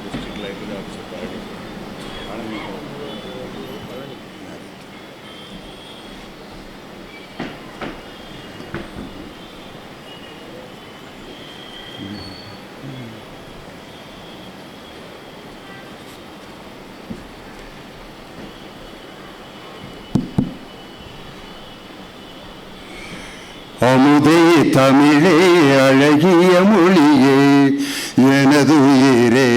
District library officer Palani அமுதே தமிழே அழகிய மொழியே எனது உயிரே,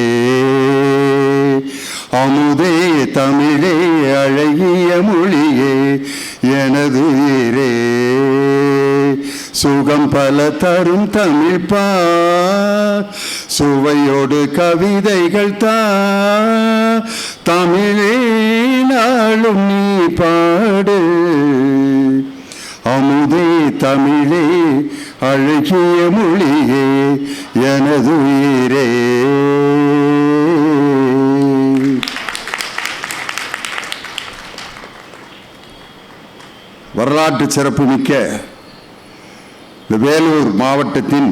அமுதே தமிழே அழகிய மொழியே எனது உயிரே, சுகம் பல தரும் தமிழ் பா சுவையோடு கவிதைகள் தா, தமிழே நாளும் நீ பாடு, அமுதே தமிழே அழகிய மொழியே எனது உயிரே. வரலாற்று சிறப்புமிக்க வேலூர் மாவட்டத்தின்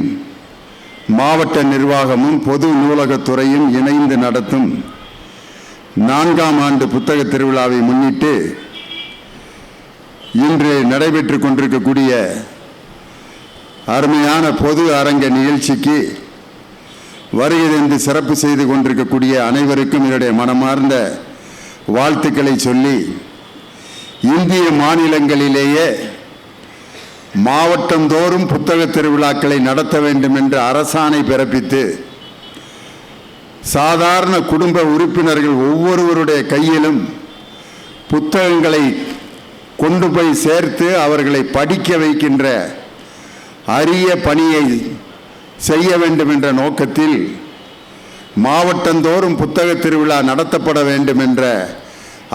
மாவட்ட நிர்வாகமும் பொது நூலகத்துறையும் இணைந்து நடத்தும் 4ஆம் ஆண்டு புத்தக திருவிழாவை முன்னிட்டு இன்று நடைபெற்று கொண்டிருக்கக்கூடிய அருமையான பொது அரங்க நிகழ்ச்சிக்கு வருகை தந்து சிறப்பு செய்து கொண்டிருக்கக்கூடிய அனைவருக்கும் என்னுடைய மனமார்ந்த வாழ்த்துக்களை சொல்லி, இந்திய மாநிலங்களிலேயே மாவட்டந்தோறும் புத்தக திருவிழாக்களை நடத்த வேண்டும் என்று அரசாணை பிறப்பித்து சாதாரண குடும்ப உறுப்பினர்கள் ஒவ்வொருவருடைய கையிலும் புத்தகங்களை கொண்டு போய் சேர்த்து அவர்களை படிக்க வைக்கின்ற அரிய பணியை செய்ய வேண்டும் என்ற நோக்கத்தில் மாவட்டந்தோறும் புத்தக திருவிழா நடத்தப்பட வேண்டும் என்ற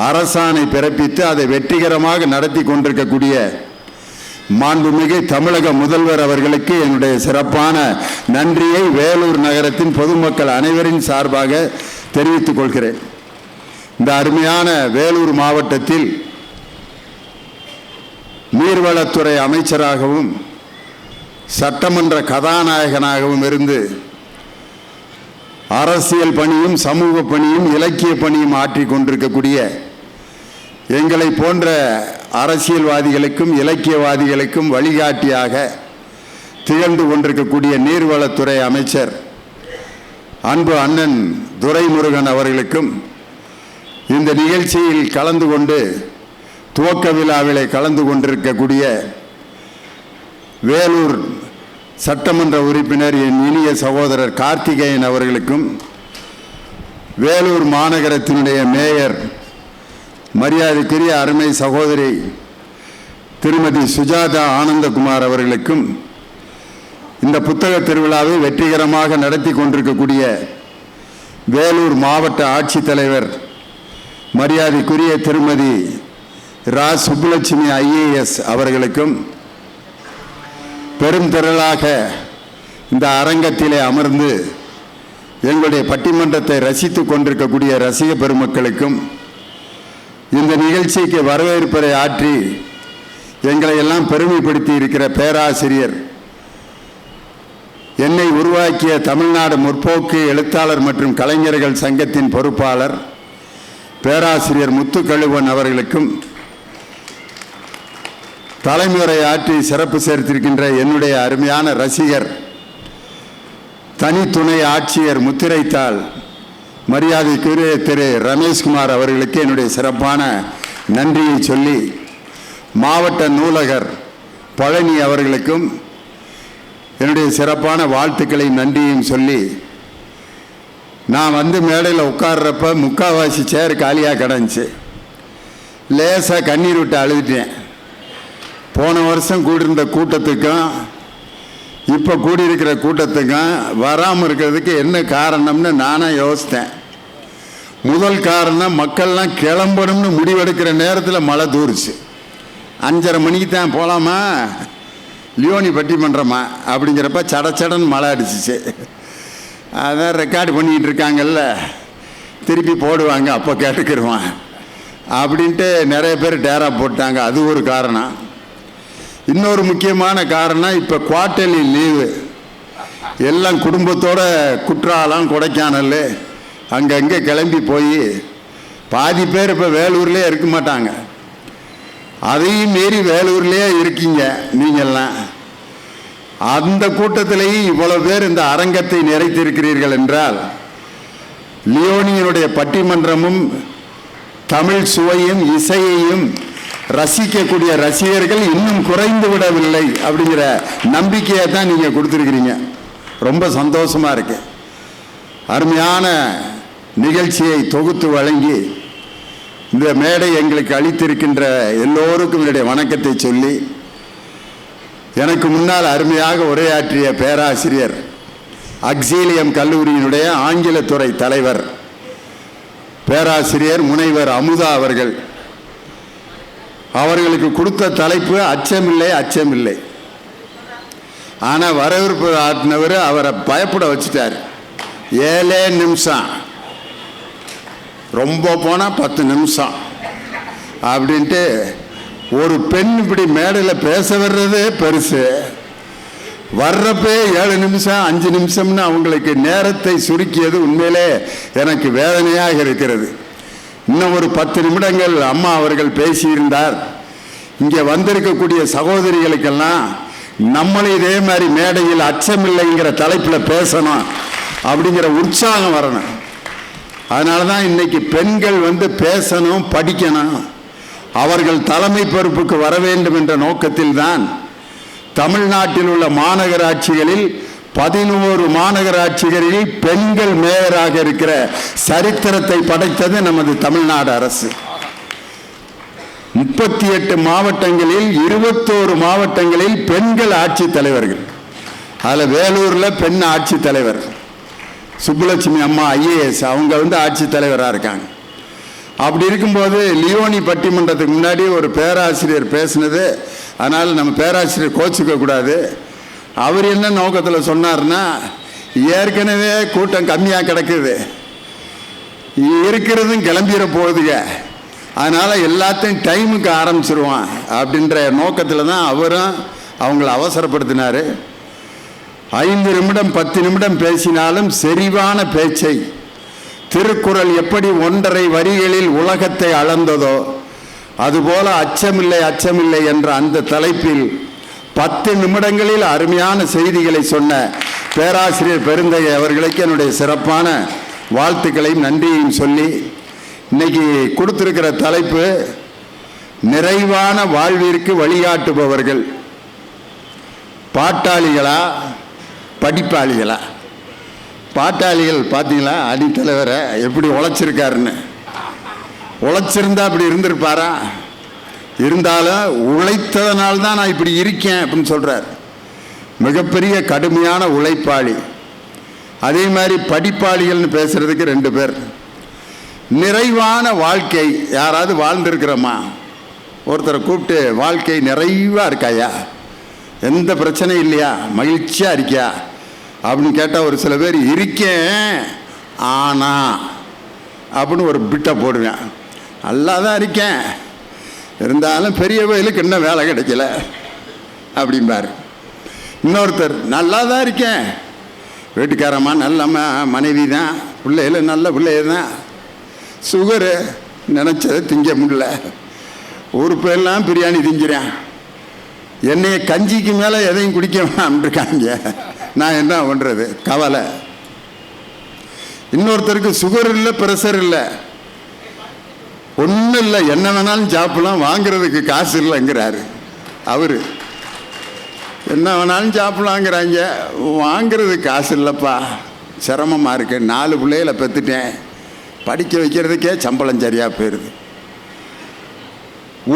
அரசாணை பிறப்பித்து அதை வெற்றிகரமாக நடத்தி கொண்டிருக்கக்கூடிய மாண்புமிகு தமிழக முதல்வர் அவர்களுக்கு என்னுடைய சிறப்பான நன்றியை வேலூர் நகரத்தின் பொதுமக்கள் அனைவரின் சார்பாக தெரிவித்துக் கொள்கிறேன். இந்த அருமையான வேலூர் மாவட்டத்தில் நீர்வளத்துறை அமைச்சராகவும் சட்டமன்ற கதாநாயகனாகவும் இருந்து அரசியல் பணியும் சமூக பணியும் இலக்கிய பணியும் ஆற்றிக் கொண்டிருக்கக்கூடிய எங்களை போன்ற அரசியல்வாதிகளுக்கும் இலக்கியவாதிகளுக்கும் வழிகாட்டியாக திகழ்ந்து கொண்டிருக்கக்கூடிய நீர்வளத்துறை அமைச்சர் அன்பு அண்ணன் துரைமுருகன் அவர்களுக்கும் இந்த நிகழ்ச்சியில் கலந்து கொண்டு துவக்க விழாவிலே கலந்து கொண்டிருக்கக்கூடிய வேலூர் சட்டமன்ற உறுப்பினர் என் இனிய சகோதரர் கார்த்திகேயன் அவர்களுக்கும் வேலூர் மாநகரத்தினுடைய மேயர் மரியாதைக்குரிய அருமை சகோதரி திருமதி சுஜாதா ஆனந்தகுமார் அவர்களுக்கும் இந்த புத்தக திருவிழாவை வெற்றிகரமாக நடத்தி கொண்டிருக்கக்கூடிய வேலூர் மாவட்ட ஆட்சித்தலைவர் மரியாதைக்குரிய திருமதி ரா சுப்புலட்சுமி ஐஏஎஸ் அவர்களுக்கும் பெரும் திரளாக இந்த அரங்கத்திலே அமர்ந்து எங்களுடைய பட்டிமன்றத்தை ரசித்து கொண்டிருக்கக்கூடிய ரசிக பெருமக்களுக்கும் இந்த நிகழ்ச்சிக்கு வரவேற்பை ஆற்றி எங்களை எல்லாம் பெருமைப்படுத்தி இருக்கிற பேராசிரியர், என்னை உருவாக்கிய தமிழ்நாடு முற்போக்கு எழுத்தாளர் மற்றும் கலைஞர்கள் சங்கத்தின் பொறுப்பாளர் பேராசிரியர் முத்துக்கழுவன் அவர்களுக்கும் தலைமுறை ஆற்றி சிறப்பு சேர்த்திருக்கின்ற என்னுடைய அருமையான ரசிகர் தனித்துணை ஆட்சியர் முத்திரைத்தாள் மரியாதைக்குரிய திரு ரமேஷ்குமார் அவர்களுக்கு என்னுடைய சிறப்பான நன்றியை சொல்லி, மாவட்ட நூலகர் பழனி அவர்களுக்கும் என்னுடைய சிறப்பான வாழ்த்துக்களை நன்றியும் சொல்லி, நான் வந்து மேடையில் உட்கார்றப்ப முக்கால்வாசி சேர் காலியாக கிடந்துச்சு. லேசாக கண்ணீர் விட்டு அழுதுட்டேன். போன வருஷம் கூடியிருந்த கூட்டத்துக்கும் இப்போ கூடியிருக்கிற கூட்டத்துக்கும் வராமல் இருக்கிறதுக்கு என்ன காரணம்னு நானாக யோசித்தேன். முதல் காரணம், மக்கள்லாம் கிளம்பணும்னு முடிவெடுக்கிற நேரத்தில் மழை தூருச்சு. 5:30 மணிக்கு தான் போகலாமா, லியோனி பட்டிமன்றமா அப்படிங்கிறப்ப சடச்சடன்னு மழை அடிச்சிச்சு. அதான் ரெக்கார்டு பண்ணிக்கிட்டு இருக்காங்கல்ல, திருப்பி போடுவாங்க, அப்போ கேட்டுக்கிடுவான் அப்படின்ட்டு நிறைய பேர் டேரா போட்டாங்க. அது ஒரு காரணம். இன்னொரு முக்கியமான காரணம், இப்போ குவார்ட்டர்லி லீவு. எல்லாம் குடும்பத்தோட குற்றாலம் கொடைக்கானல் அங்கங்கே கிளம்பி போய் பாதி பேர் இப்போ வேலூர்லேயே இருக்க மாட்டாங்க. அதையும் மீறி வேலூர்லேயே இருக்கீங்க நீங்கள்லாம். அந்த கூட்டத்திலேயும் இவ்வளோ பேர் இந்த அரங்கத்தை நிறைத்திருக்கிறீர்கள் என்றால் லியோனியினுடைய பட்டிமன்றமும் தமிழ் சுவையும் இசையையும் ரசிக்கக்கூடிய ரசிகர்கள் இன்னும் குறைந்து விடவில்லை அப்படிங்கிற நம்பிக்கையை தான் நீங்கள் கொடுத்துருக்கிறீங்க. ரொம்ப சந்தோஷமாக இருக்கு. அருமையான நிகழ்ச்சியை தொகுத்து வழங்கி இந்த மேடை எங்களுக்கு அளித்திருக்கின்ற எல்லோருக்கும் என்னுடைய வணக்கத்தை சொல்லி, எனக்கு முன்னால் அருமையாக உரையாற்றிய பேராசிரியர் அக்ஸீலியம் கல்லூரியினுடைய ஆங்கிலத்துறை தலைவர் பேராசிரியர் முனைவர் அமுதா அவர்களுக்கு கொடுத்த தலைப்பு அச்சமில்லை அச்சமில்லை. ஆனால் வரவேற்பு ஆட்டினவர் அவரை பயப்பட வச்சுட்டார். 7 நிமிஷம், ரொம்ப போனால் 10 நிமிஷம் அப்படின்ட்டு ஒரு பெண் இப்படி மேடையில் பேச வர்றதே பெருசு. வர்றப்பே 7 நிமிஷம் 5 நிமிஷம்னு அவங்களுக்கு நேரத்தை சுருக்கியது உண்மையிலே எனக்கு வேதனையாக இருக்கிறது. இன்னும் ஒரு 10 நிமிடங்கள் அம்மா அவர்கள் பேசியிருந்தார், இங்கே வந்திருக்கக்கூடிய சகோதரிகளுக்கெல்லாம் நம்மளும் இதே மாதிரி மேடையில் அச்சமில்லைங்கிற தலைப்பில் பேசணும் அப்படிங்கிற உற்சாகம் வரணும். அதனால தான் இன்னைக்கு பெண்கள் பேசணும், படிக்கணும், அவர்கள் தலைமை பொறுப்புக்கு வர வேண்டும் என்ற நோக்கத்தில் தான் தமிழ்நாட்டில் உள்ள மாநகராட்சிகளில் 11 மாநகராட்சிகளில் பெண்கள் மேயராக இருக்கிற சரித்திரத்தை படைத்தது நமது தமிழ்நாடு அரசு. 38 மாவட்டங்களில் 21 மாவட்டங்களில் பெண்கள் ஆட்சித் தலைவர்கள். அதில் வேலூரில் பெண் ஆட்சித் தலைவர் சுப்புலட்சுமி அம்மா IAS, அவங்க ஆட்சித் தலைவராக இருக்காங்க. அப்படி இருக்கும்போது லியோனி பட்டிமன்றத்துக்கு முன்னாடி ஒரு பேராசிரியர் பேசினது, அதனால் நம்ம பேராசிரியர் கோச்சிக்க கூடாது. அவர் என்ன நோக்கத்தில் சொன்னார்னா, ஏற்கனவே கூட்டம் கம்மியாக கிடக்குது, இருக்கிறதும் கிளம்பிட போகுதுங்க, அதனால் எல்லாத்தையும் டைமுக்கு ஆரம்பிச்சிருவான் அப்படின்ற நோக்கத்தில் தான் அவரும் அவங்கள அவசரப்படுத்தினார். 5 நிமிடம் 10 நிமிடம் பேசினாலும் செறிவான பேச்சை, திருக்குறள் எப்படி 1.5 வரிகளில் உலகத்தை அளந்ததோ அதுபோல அச்சமில்லை அச்சமில்லை என்ற அந்த தலைப்பில் 10 நிமிடங்களில் அருமையான செய்திகளை சொன்ன பேராசிரியர் பெருந்தகை அவர்களுக்கு என்னுடைய சிறப்பான வாழ்த்துக்களையும் நன்றியையும் சொல்லி, இன்னைக்கு கொடுத்திருக்கிற தலைப்பு நிறைவான வாழ்விற்கு வழிகாட்டுபவர்கள். பாட்டாளிகளா படிப்பாளிகளா? பாட்டாளிகள் பார்த்தீங்களா, அடித்தலைவரை எப்படி உழைச்சிருக்காருன்னு. உழைச்சிருந்தா அப்படி இருந்திருப்பாரா? இருந்தாலும் உழைத்ததனால்தான் நான் இப்படி இருக்கேன் அப்படின்னு சொல்கிறார். மிகப்பெரிய கடுமையான உழைப்பாளி. அதே மாதிரி படிப்பாளிகள்னு பேசுகிறதுக்கு 2 பேர். நிறைவான வாழ்க்கை யாராவது வாழ்ந்துருக்கிறோமா? ஒருத்தரை கூப்பிட்டு வாழ்க்கை நிறைவாக இருக்காயா, எந்த பிரச்சனையும் இல்லையா, மகிழ்ச்சியாக இருக்கியா அப்படின்னு கேட்டால் ஒரு சில பேர் இருக்கேன் ஆனா அப்படின்னு ஒரு பிட்டை போடுவேன். நல்லா தான் இருக்கேன், இருந்தாலும் பெரிய வயலுக்கு இன்னும் வேலை கிடைக்கல அப்படிம்பார். இன்னொருத்தர் நல்லா தான் இருக்கேன், வீட்டுக்காரம்மா நல்ல மனைவி தான், பிள்ளைகள் நல்ல பிள்ளைய தான், சுகரு நினச்சதை திங்க முடியல, ஒரு பேர்லாம் பிரியாணி திங்கிறேன், என்னைய கஞ்சிக்கு மேலே எதையும் குடிக்க இருக்காங்க, நான் என்ன பண்ணுறது, கவலை. இன்னொருத்தருக்கு சுகர் இல்லை, ப்ரெஷர் இல்லை, ஒன்றும் இல்லை, என்ன வேணாலும் சாப்பிடலாம், வாங்கிறதுக்கு காசு இல்லைங்கிறாரு அவர். என்ன வேணாலும் சாப்பிடலாங்கிறாங்க, வாங்கிறதுக்கு காசு இல்லைப்பா, சிரமமாக இருக்கு, 4 பிள்ளைகளை பெற்றுட்டேன், படிக்க வைக்கிறதுக்கே சம்பளம் சரியாக போயிடுது.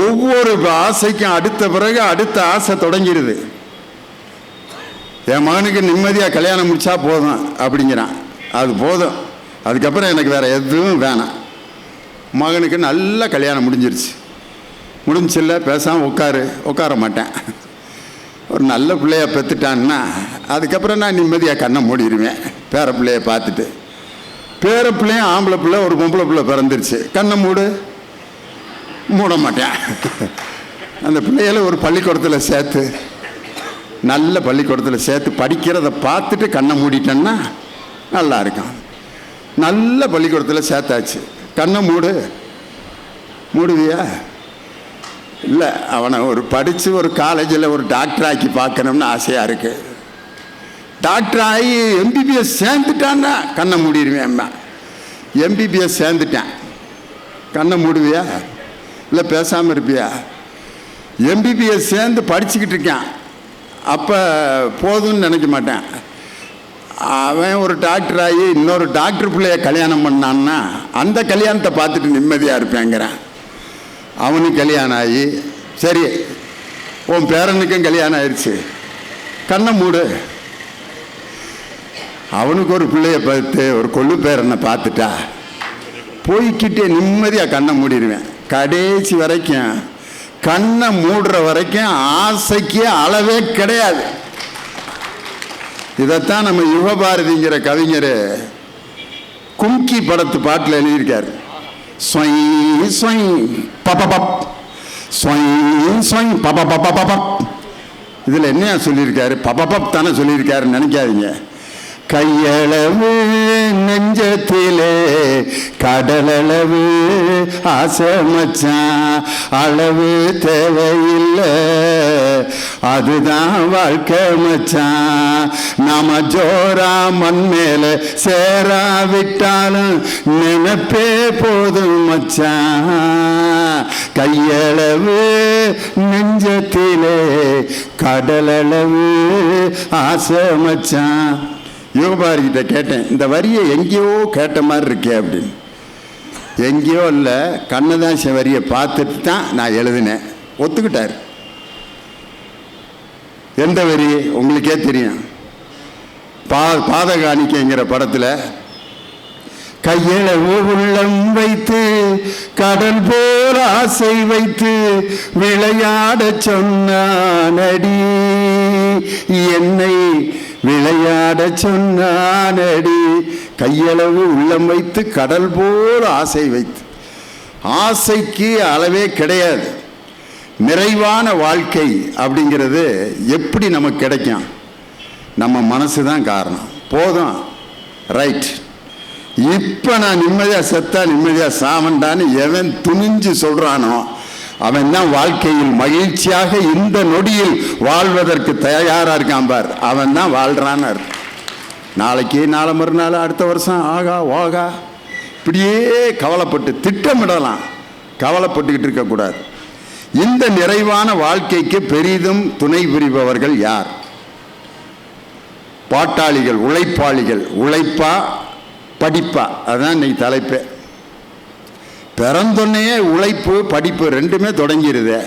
ஒவ்வொரு ஆசைக்கும் அடுத்த பிறகு அடுத்த ஆசை தொடங்கிடுது. என் மகனுக்கு நிம்மதியாக கல்யாணம் முடிச்சா போதும் அப்படிங்கிறான், அது போதும், அதுக்கப்புறம் எனக்கு வேறு எதுவும் வேணாம். மகனுக்கு நல்ல கல்யாணம் முடிஞ்சில்ல, பேசாமல் உட்கார மாட்டேன். ஒரு நல்ல பிள்ளைய பெற்றுட்டான்னா அதுக்கப்புறம் நான் நிம்மதியாக கண்ணை மூடிடுவேன். பேர பிள்ளைய பார்த்துட்டு, பேர பிள்ளையும் ஆம்பளை பிள்ளை ஒரு பொம்பளை பிள்ளை பிறந்துருச்சு, கண்ணை மூட மாட்டேன். அந்த பிள்ளைகளை ஒரு பள்ளிக்கூடத்தில் சேர்த்து நல்ல பள்ளிக்கூடத்தில் சேர்த்து படிக்கிறத பார்த்துட்டு கண்ணை மூடிட்டேன்னா நல்லா இருக்கான். நல்ல பள்ளிக்கூடத்தில் சேர்த்தாச்சு, கண்ணை மூடுவியா? இல்லை, அவனை ஒரு படித்து ஒரு காலேஜில் ஒரு டாக்டர் ஆக்கி பார்க்கணும்னு ஆசையாக இருக்குது. டாக்டர் ஆகி எம்பிபிஎஸ் சேர்ந்துட்டான்னா கண்ணை மூடிடுவேன். எம்பிபிஎஸ் சேர்ந்துட்டேன், கண்ணை மூடுவியா? இல்லை பேசாமல் இருப்பியா? எம்பிபிஎஸ் சேர்ந்து படிச்சுக்கிட்டு இருக்கான், அப்போ போதும்னு நினைக்க மாட்டேன். அவன் ஒரு டாக்டர் ஆகி இன்னொரு டாக்டர் பிள்ளைய கல்யாணம் பண்ணான்னா அந்த கல்யாணத்தை பார்த்துட்டு நிம்மதியாக இருப்பேங்கிறான். அவனுக்கு கல்யாணம் ஆகி சரி, உன் பேரனுக்கும் கல்யாணம் ஆயிடுச்சு, கண்ணை மூடு. அவனுக்கு ஒரு பிள்ளைய பார்த்து ஒரு கொள்ளு பேரனை பார்த்துட்டா போய்கிட்டே நிம்மதியாக கண்ணை மூடிடுவேன். கடைசி வரைக்கும் கண்ணை மூடுற வரைக்கும் ஆசைக்கு அளவே கிடையாது. இதைத்தான் நம்ம யுகபாரதிங்கிற கவிஞர் கும்கி படத்து பாட்டில் எழுதியிருக்கார். இதில் என்னையா சொல்லியிருக்காரு? பபபப் தானே சொல்லியிருக்காருன்னு நினைக்காதீங்க. கையளவு நெஞ்சத்திலே கடலளவு ஆசை மச்சான், அளவு தேவையில்லை, அதுதான் வாழ்க்கை மச்சான். நாம ஜோரா மண் மேல சேராவிட்டாலும் நினைப்பே போதும் மச்சான். கையளவு நெஞ்சத்திலே கடலளவு ஆசை மச்சான். யோகபாரதிகிட்ட கேட்டேன், இந்த வரியை எங்கேயோ கேட்ட மாதிரி இருக்கே அப்படின்னு. எங்கேயோ இல்லை, கண்ணதாசன் வரியை பார்த்துட்டு தான் நான் எழுதினேன். ஒத்துக்கிட்டார். எந்த வரி உங்களுக்கே தெரியும். பாதகாணிக்கைங்கிற படத்தில் கையளவு உள்ளம் வைத்து கடல் போல் ஆசை வைத்து விளையாட சொன்னானடி, என்னை விளையாட சொன்னானடி. கையளவு உள்ளம் வைத்து கடல் போல் ஆசை வைத்து. ஆசைக்கு அளவே கிடையாது. நிறைவான வாழ்க்கை அப்படிங்கிறது எப்படி நமக்கு கிடைக்கும்? நம்ம மனசு தான் காரணம். போதும், ரைட், இப்போ நான் நிம்மதியாக செத்தா நிம்மதியாக சாமண்டான்னு எவன் துணிஞ்சு சொல்கிறானோ அவன் தான் வாழ்க்கையில் மகிழ்ச்சியாக இந்த நொடியில் வாழ்வதற்கு தயாராக இருக்கான் பார், அவன் தான் வாழ்கிறான்னு அர்த்தம். நாளைக்கு நாளை மறுநாள் அடுத்த வருஷம் ஆகா ஓகா இப்படியே கவலைப்பட்டு திட்டமிடலாம், கவலைப்பட்டுக்கிட்டு இருக்கக்கூடாது. இந்த நிறைவான வாழ்க்கைக்கு பெரிதும் துணை புரிபவர்கள் யார்? பாட்டாளிகள், உழைப்பாளிகள். உழைப்பா படிப்பா, அதுதான் இன்னைக்கு தலைப்பு. பிறந்தொன்னையே உழைப்பு படிப்பு ரெண்டுமே தொடங்கிடுது.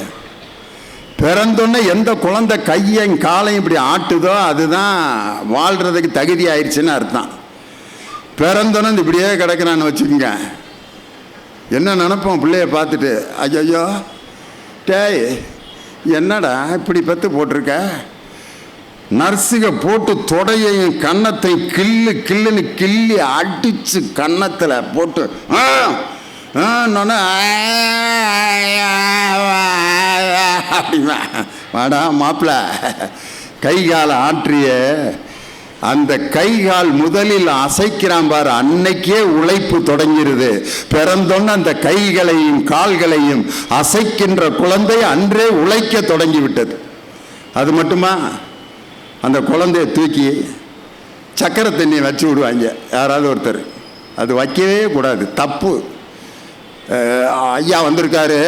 பிறந்தொன்னே எந்த குழந்தை கையும் காலையும் இப்படி ஆட்டுதோ அதுதான் வாழ்கிறதுக்கு தகுதி ஆயிடுச்சுன்னு அர்த்தம். பிறந்தொன்னு இப்படியே கிடக்கிறான்னு வச்சுக்கோங்க, என்ன நினைப்போம் பிள்ளைய பார்த்துட்டு? ஐயோ டேய் என்னடா இப்படி பெற்று போட்டிருக்க? நர்ஸுக போட்டு தொடையையும் கன்னத்தை கில்லுன்னு கிள்ளி அடித்து கன்னத்தில் போட்டு அப்படிமா வாடா மாப்பிள்ள. கை கால் ஆற்றிய அந்த கைகால் முதலில் அசைக்கிறான் பாரு, அன்னைக்கே உழைப்பு தொடங்கிருது. பிறந்தோன்னு அந்த கைகளையும் கால்களையும் அசைக்கின்ற குழந்தை அன்றே உழைக்க தொடங்கி விட்டது. அது மட்டுமா, அந்த குழந்தைய தூக்கி சக்கரை தண்ணியை வச்சு விடுவாங்க யாராவது ஒருத்தர். அது வைக்கவே கூடாது, தப்பு. ஐயா வந்திருக்காரு,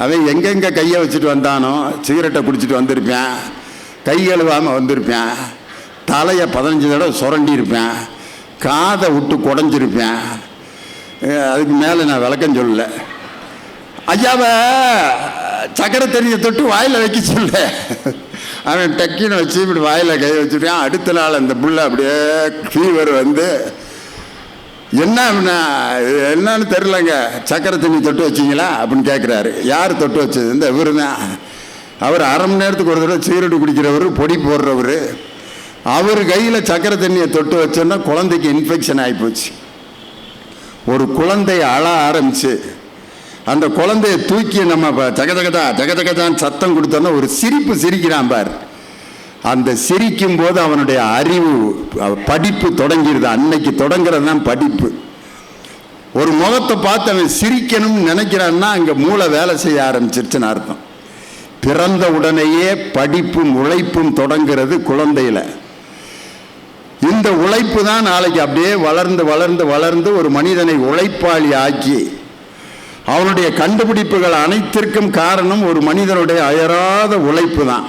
அவன் எங்கெங்கே கையை வச்சுட்டு வந்தானோ, சிகரெட்டை குடிச்சிட்டு வந்திருப்பேன், கை கழுவாமல் வந்திருப்பேன், தலையை 15 தடவை சுரண்டியிருப்பேன், காதை விட்டு குடஞ்சிருப்பேன். அதுக்கு மேலே நான் விளக்கம் சொல்லலை. ஐயாவை சக்கரை தண்ணியை தொட்டு வாயில் வைக்க சொல்ல, அவன் டக்கின்னு வச்சு இப்படி வாயில் கை வச்சுட்டான். அடுத்த நாள் அந்த புள்ள அப்படியே ஃபீவர் வந்து என்னன்னு தெரிலங்க, சக்கரை தண்ணி தொட்டு வச்சிங்களா அப்படின்னு கேட்குறாரு. யார் தொட்டு வச்சது? இந்த இவர் தான். அவர் அரை மணி நேரத்துக்கு ஒரு தடவை சிகரெட்டு குடிக்கிறவர், பொடி போடுறவர். அவர் கையில் சக்கரை தண்ணியை தொட்டு வச்சோன்னா குழந்தைக்கு இன்ஃபெக்ஷன் ஆகிப்போச்சு. ஒரு குழந்தைய அழ ஆரம்பிச்சு அந்த குழந்தைய தூக்கி நம்ம ஜகஜகதான் சத்தம் கொடுத்தோன்னா ஒரு சிரிப்பு சிரிக்கிறான் பார், அந்த சிரிக்கும் போது அவனுடைய அறிவு படிப்பு தொடங்கிடுது. அன்னைக்கு தொடங்குறது தான் படிப்பு. ஒரு முகத்தை பார்த்து அவன் சிரிக்கணும்னு நினைக்கிறான்னா அங்கே மூளை வேலை செய்ய ஆரம்பிச்சிருச்சுன்னு அர்த்தம். பிறந்த உடனேயே படிப்பும் உழைப்பும் தொடங்கிறது குழந்தையில. இந்த உழைப்பு தான் நாளைக்கு அப்படியே வளர்ந்து வளர்ந்து வளர்ந்து ஒரு மனிதனை உழைப்பாளி ஆக்கி அவனுடைய கண்டுபிடிப்புகள் அனைத்திற்கும் காரணம் ஒரு மனிதனுடைய அயராத உழைப்பு தான்.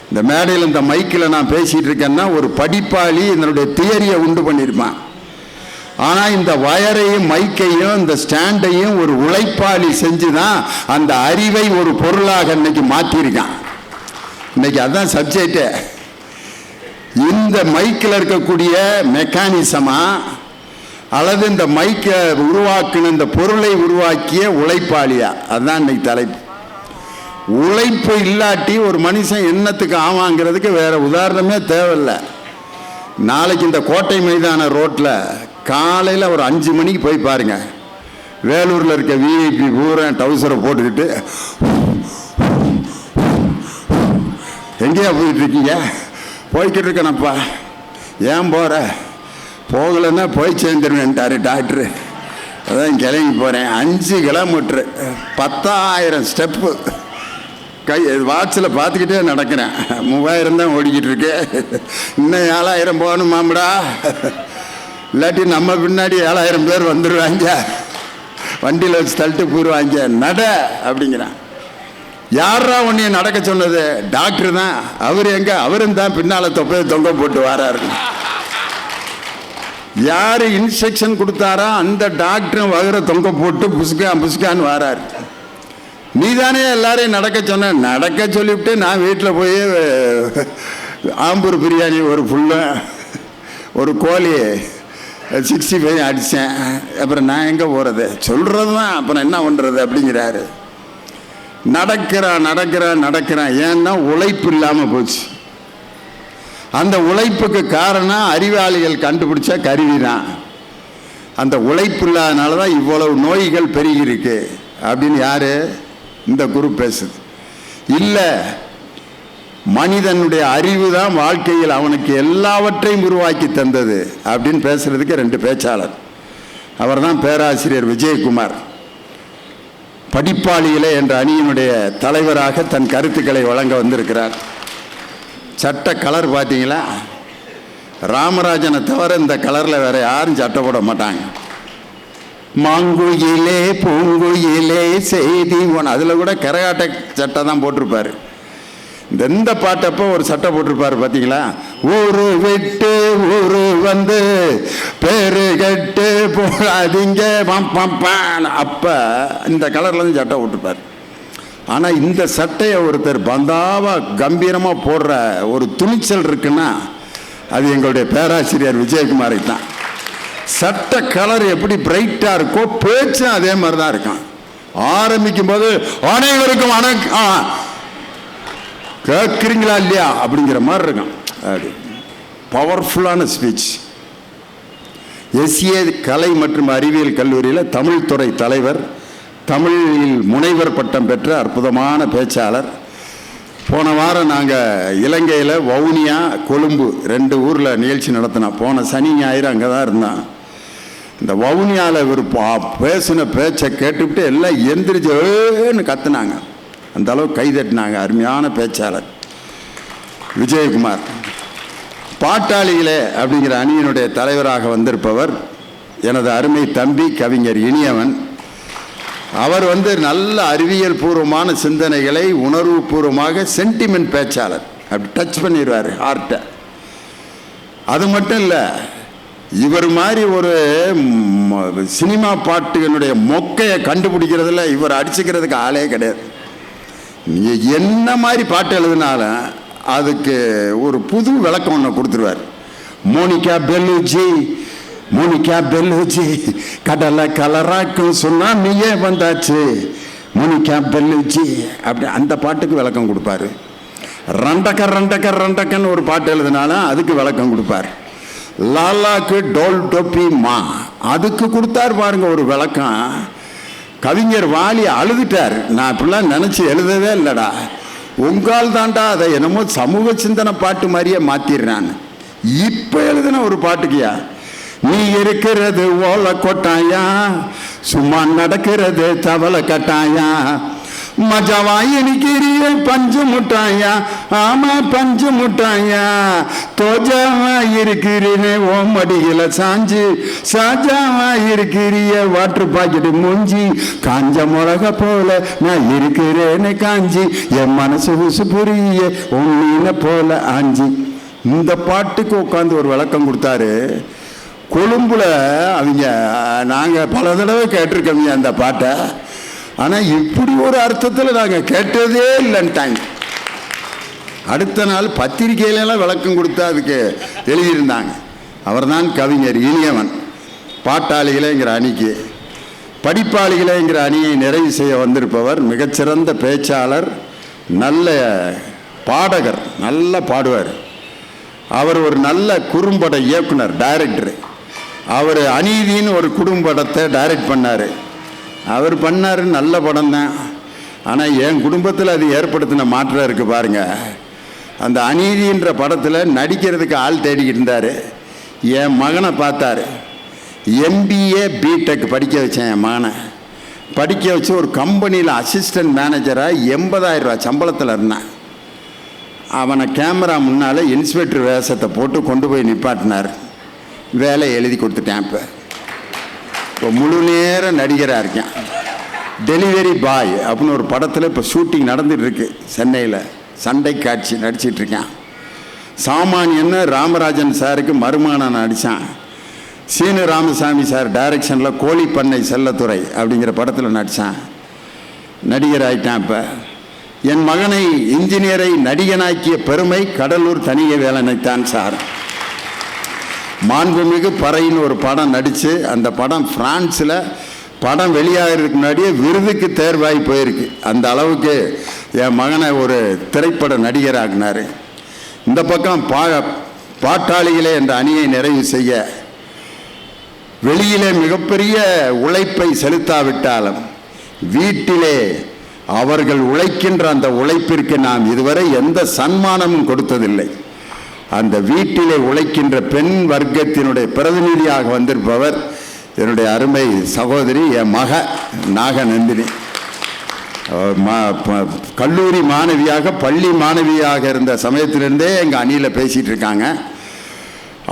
இந்த மேடையில் இந்த மைக்கில் நான் பேசிட்டு இருக்கேன்னா ஒரு படிப்பாளி இதனுடைய தியரியை உண்டு பண்ணியிருப்பான். ஆனால் இந்த வயரையும் மைக்கையும் இந்த ஸ்டாண்டையும் ஒரு உழைப்பாளி செஞ்சு தான் அந்த அறிவை ஒரு பொருளாக இன்னைக்கு மாற்றிருக்கான். இன்னைக்கு அதுதான் சப்ஜெக்டே. இந்த மைக்கில் இருக்கக்கூடிய மெக்கானிசமா அல்லது இந்த மைக்கை உருவாக்கின இந்த பொருளை உருவாக்கிய உழைப்பாளியா, அதுதான் இன்னைக்கு தலைப்பு. உழைப்பு இல்லாட்டி ஒரு மனுஷன் என்னத்துக்கு ஆவாங்கிறதுக்கு வேற உதாரணமே தேவையில்லை. நாளைக்கு இந்த கோட்டை மைதான ரோட்டில் காலையில் ஒரு 5 மணிக்கு போய் பாருங்க. வேலூரில் இருக்க விஐபி பூரா டவுசரை போட்டுக்கிட்டு எங்கேயா போயிட்டு இருக்கீங்க? போய்கிட்டு இருக்கேனப்பா. ஏன் போகிற? போகலைன்னா போய் சேர்ந்துருவேன்ட்டாரு டாக்டரு. அதான் கிளம்பி போகிறேன். 5 கிலோமீட்ரு 10,000 ஸ்டெப்பு. வாட்சில் பார்த்துக்கிட்டே நடக்கிறேன். 3000 தான் ஓடிக்கிட்டு இருக்கு. இன்னும் 7000 போகணுமாம்டா. இல்லாட்டி நம்ம பின்னாடி 7000 பேர் வந்துடுவாங்க, வண்டியில் வச்சு தள்ளிட்டு போயிடுவாங்க. நட அப்படிங்கிறான். யாரா உன்னைய நடக்க சொன்னது? டாக்டர் தான். அவர் எங்க? அவரும் தான் பின்னால் தொப்பையை தொங்க போட்டு வராரு. யார் இன்ஸ்ட்ரக்ஷன் கொடுத்தாரா அந்த டாக்டரும் வகுற தொங்க போட்டு புசுக்கான்னு வராரு. நீ தானே எல்லாரையும் நடக்க சொன்ன. நடக்க சொல்லிவிட்டு நான் வீட்டில் போய் ஆம்பூர் பிரியாணி ஒரு ஃபுல்லாக ஒரு கோழி 65 அடித்தேன். அப்புறம் நான் எங்கே போகிறது? சொல்கிறது தான், அப்புறம் என்ன பண்ணுறது அப்படிங்கிறாரு. நடக்கிறான். ஏன்னா உழைப்பு இல்லாமல் போச்சு. அந்த உழைப்புக்கு காரணம் அறிவாளிகள் கண்டுபிடிச்ச கருவி தான். அந்த உழைப்பு இல்லாதனால தான் இவ்வளவு நோய்கள் பெருகிருக்கு அப்படின்னு யாரு இந்த குரூப் பேசுது. இல்லை, மனிதனுடைய அறிவு தான் வாழ்க்கையில் அவனுக்கு எல்லாவற்றையும் உருவாக்கி தந்தது அப்படின்னு பேசுறதுக்கு 2 பேச்சாளர். அவர் தான் பேராசிரியர் விஜயகுமார். படிப்பாளிகளே என்ற அணியினுடைய தலைவராக தன் கருத்துக்களை வழங்க வந்திருக்கிறார். சட்ட கலர் பார்த்தீங்களா? ராமராஜனை தவிர இந்த கலரில் வேற யாரும் சட்டை போட மாட்டாங்க. மாங்குயிலே பூங்குயிலே செய்தி அதில் கூட கரகாட்ட சட்டை தான் போட்டிருப்பாரு. இந்த பாட்டப்போ ஒரு சட்டை போட்டிருப்பாரு பார்த்தீங்களா? ஊரு விட்டு ஊரு வந்து பேரு கட்டு போடாதீங்க அப்போ இந்த கலர்ல இருந்து சட்டை போட்டிருப்பாரு. ஆனால் இந்த சட்டையை ஒருத்தர் பந்தாவா கம்பீரமாக போடுற ஒரு துணிச்சல் இருக்குன்னா அது எங்களுடைய பேராசிரியர் விஜயகுமாரை தான். சட்ட கலர் எப்படி பிரைட்டாக இருக்கோ பேச்சும் அதே மாதிரி தான் இருக்கும். ஆரம்பிக்கும் போது அனைவருக்கும் வணக்கம் கேட்குறீங்களா இல்லையா அப்படிங்கிற மாதிரி இருக்கும். அது பவர்ஃபுல்லான ஸ்பீச். எஸ்ஏ கலை மற்றும் அறிவியல் கல்லூரியில் தமிழ் துறை தலைவர், தமிழில் முனைவர் பட்டம் பெற்ற அற்புதமான பேச்சாளர். போன வாரம் நாங்கள் இலங்கையில் வவுனியா கொழும்பு 2 ஊரில் நிகழ்ச்சி நடத்தினோம். போன சனி ஞாயிறு அங்கே தான் இருந்தான். இந்த வவுனியாவில் இவர் பேசின பேச்சை கேட்டுவிட்டு எல்லாம் எந்திரிச்சேன்னு கத்துனாங்க. அந்த அளவு கைதட்டினாங்க. அருமையான பேச்சாளர் விஜயகுமார். பாட்டாளிகளே அப்படிங்கிற அணியினுடைய தலைவராக வந்திருப்பவர் எனது அருமை தம்பி கவிஞர் இனியவன். அவர் நல்ல அறிவியல் பூர்வமான சிந்தனைகளை உணர்வு பூர்வமாக சென்டிமெண்ட் பேச்சாளர். அப்படி டச் பண்ணிடுவார் ஹார்ட்டை. அது மட்டும் இல்லை, இவர் மாதிரி ஒரு சினிமா பாட்டுகளுடைய மொக்கையை கண்டுபிடிக்கிறதுல இவர் அடிச்சுக்கிறதுக்கு ஆளே கிடையாது. நீங்கள் என்ன மாதிரி பாட்டு எழுதினாலும் அதுக்கு ஒரு புது விளக்கம் ஒன்று கொடுத்துருவார். மோனிகா பெல்லூஜி கடலை கலராக்கும் சுனாமியே வந்தாச்சு, மோனிகா பெல்லூஜி அப்படி அந்த பாட்டுக்கு விளக்கம் கொடுப்பாரு. ரண்டக்கன்னு ஒரு பாட்டு எழுதினாலும் அதுக்கு விளக்கம் கொடுப்பார். லாலாக்கு டோல் டொப்பி மா அதுக்கு கொடுத்தாரு பாருங்க ஒரு விளக்கம். கவிஞர் வாலி அழுதுட்டார். நான் இப்படிலாம் நினச்சி எழுதவே இல்லைடா. உங்கால் தாண்டா அதை என்னமோ சமூக சிந்தனை பாட்டு மாதிரியே மாத்திடுறான். இப்ப எழுதுன ஒரு பாட்டுக்கியா, நீ இருக்கிறது ஓலை கொட்டாயா, சும்மா நடக்கிறது தவளை கட்டாயா, மஜாவாய் நிக்கிறிய பஞ்சு முட்டாயா, ஆமா பஞ்சு முட்டாயா, தோஜாவா இருக்கிறீனே ஓ மடியில சாஞ்சு, சாஜாவா இருக்கிறிய வாட்டர் பாக்கெட் மூஞ்சி, காஞ்ச மிளக போல நான் இருக்கிறேன்னு காஞ்சி, என் மனசு உசு புரிய உன்ன போல ஆஞ்சி. இந்த பாட்டுக்கு உட்காந்து ஒரு விளக்கம் கொடுத்தாரு. கொழும்புல அவங்க நாங்கள் பல தடவை கேட்டிருக்கோங்க அந்த பாட்டை, ஆனால் இப்படி ஒரு அர்த்தத்தில் நாங்கள் கேட்டதே இல்லைன்ட்டாங்க. அடுத்த நாள் பத்திரிகையிலலாம் விளக்கம் கொடுத்தா அதுக்கு எழுதியிருந்தாங்க. அவர் தான் கவிஞர் இனியவன். பாட்டாளிகளேங்கிற அணிக்கு படிப்பாளிகளேங்கிற அணியை நிறைவு செய்ய வந்திருப்பவர் மிகச்சிறந்த பேச்சாளர், நல்ல பாடகர், நல்லா பாடுவார். அவர் ஒரு நல்ல குறும்பட இயக்குனர், டைரக்டர். அவர் அநீதின்னு ஒரு குறும்படத்தை டைரக்ட் பண்ணார். அவர் பண்ணார், நல்ல படம் தான். ஆனால் என் குடும்பத்தில் அது ஏற்படுத்தின மாற்றம் இருக்குது பாருங்கள். அந்த அநீதின்ற படத்தில் நடிக்கிறதுக்கு ஆள் தேடிக்கிட்டு இருந்தார். என் மகனை பார்த்தார். MBA BTech படிக்க வச்சேன். என் மகனை படிக்க வச்சு ஒரு கம்பெனியில் அசிஸ்டன்ட் மேனேஜராக 80,000 ரூபா சம்பளத்தில் இருந்தான். அவனை கேமரா முன்னால் இன்ஸ்பெக்டர் வேஷத்தை போட்டு கொண்டு போய் நிப்பாட்டினார். வேலை எழுதி கொடுத்துட்டேன். இப்போ முழு நேரம் நடிகராக இருக்கேன். டெலிவரி பாய் அப்படின்னு ஒரு படத்தில் இப்போ ஷூட்டிங் நடந்துகிட்ருக்கு சென்னையில். சண்டை காட்சி நடிச்சிட்ருக்கேன். சாமானியன்னு ராமராஜன் சாருக்கு மருமானம் நடித்தான். சீனு ராமசாமி சார் டைரக்ஷனில் கோழிப்பண்ணை செல்லத்துறை அப்படிங்கிற படத்தில் நடித்தான். நடிகர் ஆகிட்டான். இப்போ என் மகனை இன்ஜினியரை நடிகனாக்கிய பெருமை கடலூர் தனிய வேலனைத்தான் சார். மாண்புமிகு பறைன்னு ஒரு படம் நடித்து அந்த படம் பிரான்ஸில் படம் வெளியாகிறதுக்கு முன்னாடியே விருதுக்கு தேர்வாகி போயிருக்கு. அந்த அளவுக்கு என் மகனை ஒரு திரைப்பட நடிகராகினார். இந்த பக்கம் பாட்டாளிகளே என்ற அணியை நிறைவு செய்ய வெளியிலே மிகப்பெரிய உழைப்பை செலுத்தாவிட்டாலும் வீட்டிலே அவர்கள் உழைக்கின்ற அந்த உழைப்பிற்கு நாம் இதுவரை எந்த சன்மானமும் கொடுத்ததில்லை. அந்த வீட்டிலே உழைக்கின்ற பெண் வர்க்கத்தினுடைய பிரதிநிதியாக வந்திருப்பவர் என்னுடைய அருமை சகோதரி, என் மக நாகநந்தினி. கல்லூரி மாணவியாக, பள்ளி மாணவியாக இருந்த சமயத்திலிருந்தே எங்கள் அணியில் பேசிகிட்டு இருக்காங்க.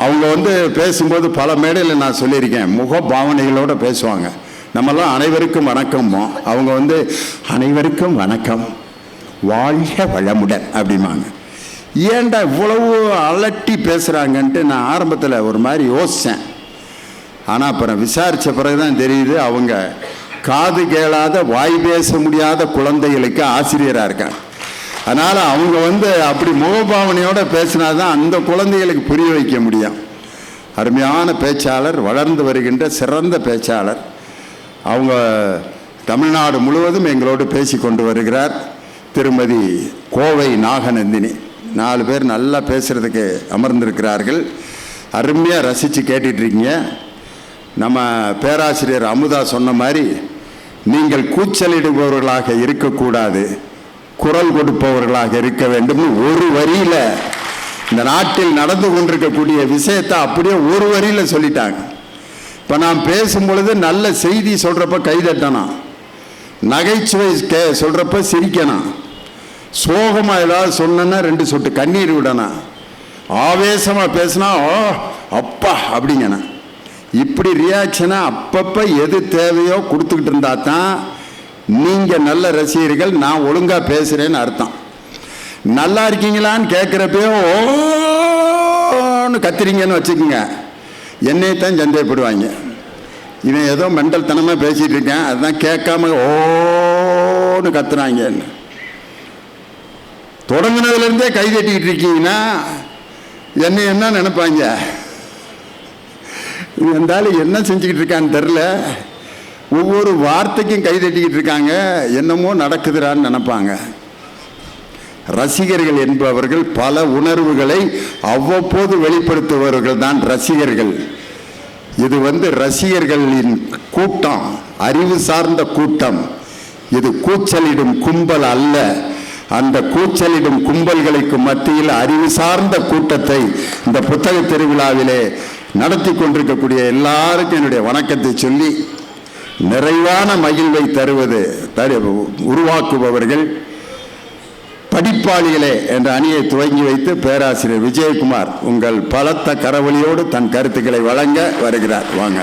அவங்க பேசும்போது பல மேடையில் நான் சொல்லியிருக்கேன், முக பாவனைகளோடு பேசுவாங்க. நம்மெல்லாம் அனைவருக்கும் வணக்கமோ, அவங்க அனைவருக்கும் வணக்கம், வாழ்க வளமுடன் அப்படிம்பாங்க. ஏன்டா இவ்வளவு அலட்டி பேசுகிறாங்கன்ட்டு நான் ஆரம்பத்தில் ஒரு மாதிரி யோசித்தேன். ஆனால் அப்புறம் விசாரித்த பிறகு தான் தெரியுது, அவங்க காது கேளாத வாய் பேச முடியாத குழந்தைகளுக்கு ஆசிரியராக இருக்காங்க. அதனால் அவங்க அப்படி முகபாவனையோடு பேசினா தான் அந்த குழந்தைகளுக்கு புரிய வைக்க முடியும். அருமையான பேச்சாளர், வளர்ந்து வருகின்ற சிறந்த பேச்சாளர். அவங்க தமிழ்நாடு முழுவதும் எங்களோடு பேசி கொண்டு வருகிறார். திருமதி கோவை நாகநந்தினி. 4 பேர் நல்லா பேசுகிறதுக்கு அமர்ந்திருக்கிறார்கள். அருமையாக ரசித்து கேட்டுட்ருக்கீங்க. நம்ம பேராசிரியர் அமுதா சொன்ன மாதிரி, நீங்கள் கூச்சலிடுபவர்களாக இருக்கக்கூடாது, குரல் கொடுப்பவர்களாக இருக்க வேண்டும். ஒரு வரியில் இந்த நாட்டில் நடந்து கொண்டிருக்கக்கூடிய விஷயத்தை அப்படியே ஒரு வரியில் சொல்லிட்டாங்க. இப்போ நான் பேசும் பொழுது நல்ல செய்தி சொல்கிறப்ப கைதட்டணும், நகைச்சுவை சொல்கிறப்ப சிரிக்கணும், சோகமாக ஏதாவது சொன்னா 2 சொட்டு கண்ணீர் விடணும், ஆவேசமாக பேசினா ஓ அப்பா அப்படிங்கண்ணா. இப்படி ரியாக்ஷனை அப்பப்போ எது தேவையோ கொடுத்துக்கிட்டு இருந்தா தான் நீங்கள் நல்ல ரசிகர்கள், நான் ஒழுங்காக பேசுகிறேன்னு அர்த்தம். நல்லா இருக்கீங்களான்னு கேட்குறப்போ ஓன்னு கத்துறீங்கன்னு வச்சுக்கோங்க, என்னைத்தான் சந்தேகப்படுவாங்க. இவன் ஏதோ மெண்டல் தனமாக பேசிகிட்டு இருக்கேன், அதுதான் கேட்காம ஓன்னு கத்துறாங்க. தொடங்கினதுலேருந்தே கை தட்டிக்கிட்டு இருக்கீங்கன்னா என்னை என்ன நினைப்பாங்க, இருந்தாலும் என்ன செஞ்சுக்கிட்டு இருக்கான்னு தெரில, ஒவ்வொரு வார்த்தைக்கும் கை தட்டிக்கிட்டு இருக்காங்க, என்னமோ நடக்குதுறான்னு நினைப்பாங்க. ரசிகர்கள் என்பவர்கள் பல உணர்வுகளை அவ்வப்போது வெளிப்படுத்துபவர்கள் தான் ரசிகர்கள். இது ரசிகர்களின் கூட்டம், அறிவு சார்ந்த கூட்டம். இது கூச்சலிடும் கும்பல் அல்ல. அந்த கூச்சலிடும் கும்பல்களுக்கு மத்தியில் அறிவு சார்ந்த கூட்டத்தை இந்த புத்தக திருவிழாவிலே நடத்தி கொண்டிருக்கக்கூடிய எல்லாருக்கும் என்னுடைய வணக்கத்தை சொல்லி, நிறைவான மகிழ்வை தருவது உருவாக்குபவர்கள் படிப்பாளிகளே என்ற அணியை துவங்கி வைத்து பேராசிரியர் விஜயகுமார் உங்கள் பலத்த கரவொலியோடு தன் கருத்துக்களை வழங்க வருகிறார். வாங்க.